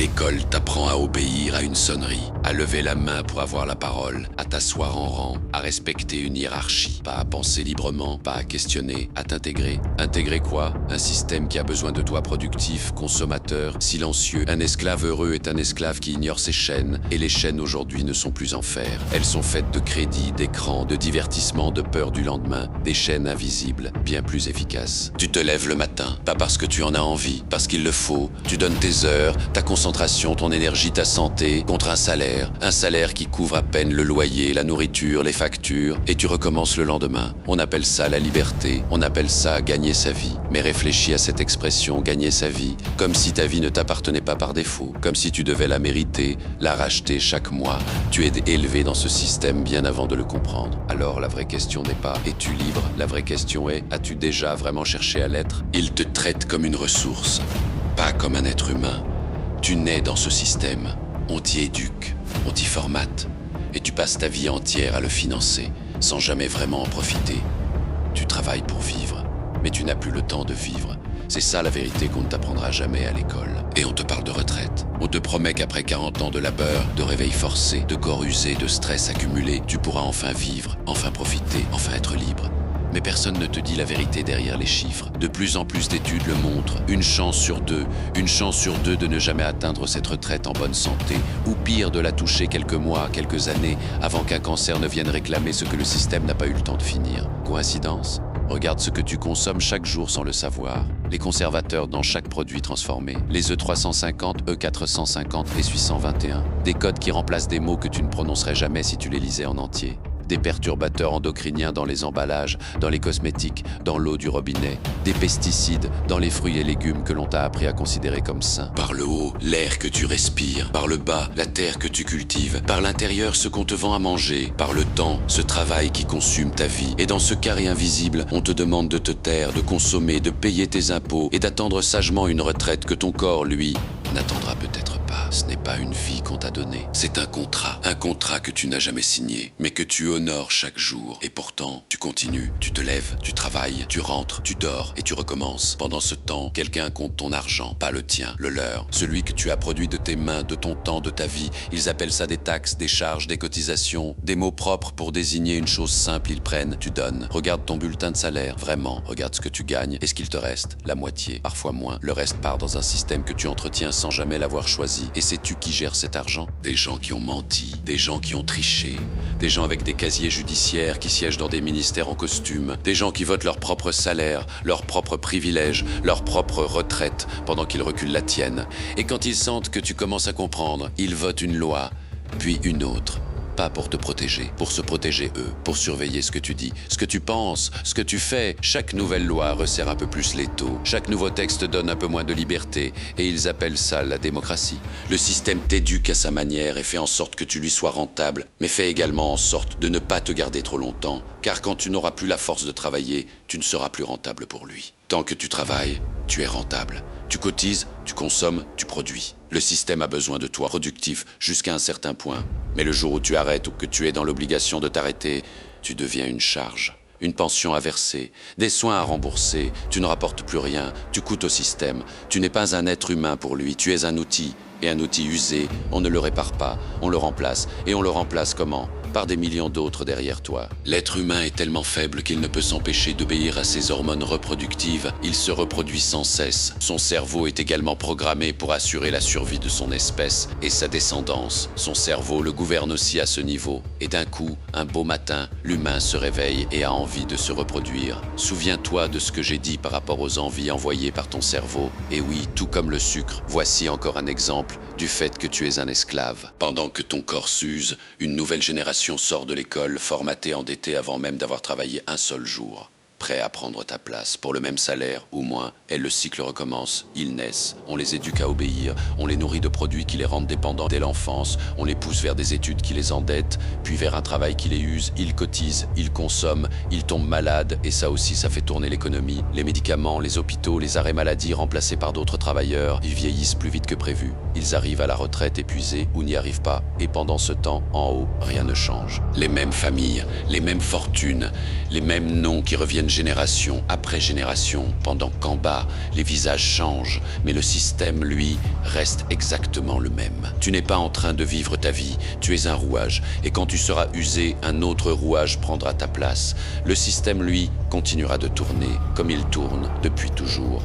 L'école t'apprend à obéir à une sonnerie, à lever la main pour avoir la parole, à t'asseoir en rang, à respecter une hiérarchie, pas à penser librement, pas à questionner, à t'intégrer. Intégrer quoi? Un système qui a besoin de toi productif, consommateur, silencieux. Un esclave heureux est un esclave qui ignore ses chaînes, et les chaînes aujourd'hui ne sont plus en fer. Elles sont faites de crédit, d'écran, de divertissement, de peur du lendemain, des chaînes invisibles, bien plus efficaces. Tu te lèves le matin, pas parce que tu en as envie, parce qu'il le faut. Tu donnes tes heures, ta concentration, ton énergie, ta santé, contre un salaire qui couvre à peine le loyer, la nourriture, les factures, et tu recommences le lendemain. On appelle ça la liberté, on appelle ça gagner sa vie. Mais réfléchis à cette expression, gagner sa vie, comme si ta vie ne t'appartenait pas par défaut, comme si tu devais la mériter, la racheter chaque mois. Tu es élevé dans ce système bien avant de le comprendre. Alors la vraie question n'est pas « es-tu libre ?» La vraie question est « as-tu déjà vraiment cherché à l'être ?» Il te traite comme une ressource, pas comme un être humain. Tu nais dans ce système, on t'y éduque, on t'y formate, et tu passes ta vie entière à le financer, sans jamais vraiment en profiter. Tu travailles pour vivre, mais tu n'as plus le temps de vivre. C'est ça la vérité qu'on ne t'apprendra jamais à l'école. Et on te parle de retraite. On te promet qu'après 40 ans de labeur, de réveil forcé, de corps usé, de stress accumulé, tu pourras enfin vivre, enfin profiter, enfin être libre. Mais personne ne te dit la vérité derrière les chiffres. De plus en plus d'études le montrent. Une chance sur deux de ne jamais atteindre cette retraite en bonne santé. Ou pire, de la toucher quelques mois, quelques années, avant qu'un cancer ne vienne réclamer ce que le système n'a pas eu le temps de finir. Coïncidence ? Regarde ce que tu consommes chaque jour sans le savoir. Les conservateurs dans chaque produit transformé. Les E350, E450 et 821. Des codes qui remplacent des mots que tu ne prononcerais jamais si tu les lisais en entier. Des perturbateurs endocriniens dans les emballages, dans les cosmétiques, dans l'eau du robinet. Des pesticides dans les fruits et légumes que l'on t'a appris à considérer comme sains. Par le haut, l'air que tu respires. Par le bas, la terre que tu cultives. Par l'intérieur, ce qu'on te vend à manger. Par le temps, ce travail qui consume ta vie. Et dans ce carré invisible, on te demande de te taire, de consommer, de payer tes impôts et d'attendre sagement une retraite que ton corps, lui, n'attendra peut-être pas. Ce n'est pas une vie qu'on t'a donnée. C'est un contrat que tu n'as jamais signé, mais que tu honores chaque jour. Et pourtant, tu continues, tu te lèves, tu travailles, tu rentres, tu dors et tu recommences. Pendant ce temps, quelqu'un compte ton argent, pas le tien, le leur. Celui que tu as produit de tes mains, de ton temps, de ta vie. Ils appellent ça des taxes, des charges, des cotisations, des mots propres pour désigner une chose simple. Ils prennent, tu donnes. Regarde ton bulletin de salaire, vraiment. Regarde ce que tu gagnes et ce qu'il te reste. La moitié, parfois moins. Le reste part dans un système que tu entretiens sans jamais l'avoir choisi. Et sais-tu qui gère cet argent? Des gens qui ont menti, des gens qui ont triché, des gens avec des casiers judiciaires qui siègent dans des ministères en costume, des gens qui votent leur propre salaire, leurs propres privilèges, leur propre retraite pendant qu'ils reculent la tienne. Et quand ils sentent que tu commences à comprendre, ils votent une loi, puis une autre. Pas pour te protéger, pour se protéger eux, pour surveiller ce que tu dis, ce que tu penses, ce que tu fais. Chaque nouvelle loi resserre un peu plus l'étau. Chaque nouveau texte donne un peu moins de liberté. Et ils appellent ça la démocratie. Le système t'éduque à sa manière et fait en sorte que tu lui sois rentable, mais fait également en sorte de ne pas te garder trop longtemps. Car quand tu n'auras plus la force de travailler, tu ne seras plus rentable pour lui. Tant que tu travailles, tu es rentable. Tu cotises, tu consommes, tu produis. Le système a besoin de toi productif jusqu'à un certain point. Mais le jour où tu arrêtes ou que tu es dans l'obligation de t'arrêter, tu deviens une charge. Une pension à verser, des soins à rembourser, tu ne rapportes plus rien, tu coûtes au système. Tu n'es pas un être humain pour lui, tu es un outil. Et un outil usé, on ne le répare pas, on le remplace. Et on le remplace comment ? Par des millions d'autres derrière toi. L'être humain est tellement faible qu'il ne peut s'empêcher d'obéir à ses hormones reproductives. Il se reproduit sans cesse. Son cerveau est également programmé pour assurer la survie de son espèce et sa descendance. Son cerveau le gouverne aussi à ce niveau. Et d'un coup, un beau matin, l'humain se réveille et a envie de se reproduire. Souviens-toi de ce que j'ai dit par rapport aux envies envoyées par ton cerveau. Et oui, tout comme le sucre, voici encore un exemple du fait que tu es un esclave. Pendant que ton corps s'use, une nouvelle génération sort de l'école, formatée, endettée avant même d'avoir travaillé un seul jour. Prêt à prendre ta place, pour le même salaire ou moins, et le cycle recommence. Ils naissent, on les éduque à obéir, on les nourrit de produits qui les rendent dépendants dès l'enfance, on les pousse vers des études qui les endettent, puis vers un travail qui les use, ils cotisent, ils consomment, ils tombent malades, et ça aussi ça fait tourner l'économie. Les médicaments, les hôpitaux, les arrêts maladie remplacés par d'autres travailleurs, ils vieillissent plus vite que prévu. Ils arrivent à la retraite épuisés ou n'y arrivent pas, et pendant ce temps, en haut, rien ne change. Les mêmes familles, les mêmes fortunes, les mêmes noms qui reviennent génération après génération, pendant qu'en bas, les visages changent, mais le système, lui, reste exactement le même. Tu n'es pas en train de vivre ta vie, tu es un rouage, et quand tu seras usé, un autre rouage prendra ta place. Le système, lui, continuera de tourner, comme il tourne depuis toujours.